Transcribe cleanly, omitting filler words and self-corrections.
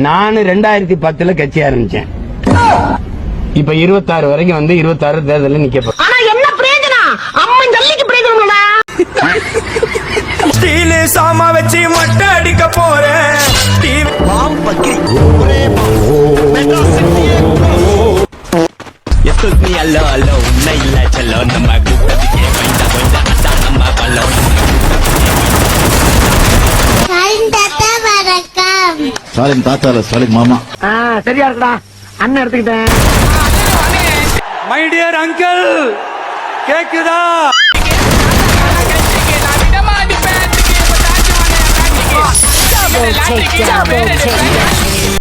நானு 2010 கட்சி ஆரம்பிச்சேன். இப்ப 26 வரைக்கும் வந்து 26 தேர்தலில் நிக்க போறேன். ஆனா என்ன பிரயோஜனம்? அம்மன் ஜல்லிக்கு பிரயோஜனம்டா. ஸ்டீல் சாமா வச்சு மட்டை அடிக்க போறேன். அல்லோ அல்லோ உன்னை இல்ல செல்லோ நம்ம கூட்டத்துக்கே வைத்த கொஞ்சம் அதான் நம்ம பல்லோ. ஸ்டாலின் தாத்தா சரிங்க மாமா. சரியா இருக்குடா, அண்ணன் எடுத்துக்கிட்டேன். மை டியர் அங்கிள் கேக்குதா? Double takedown.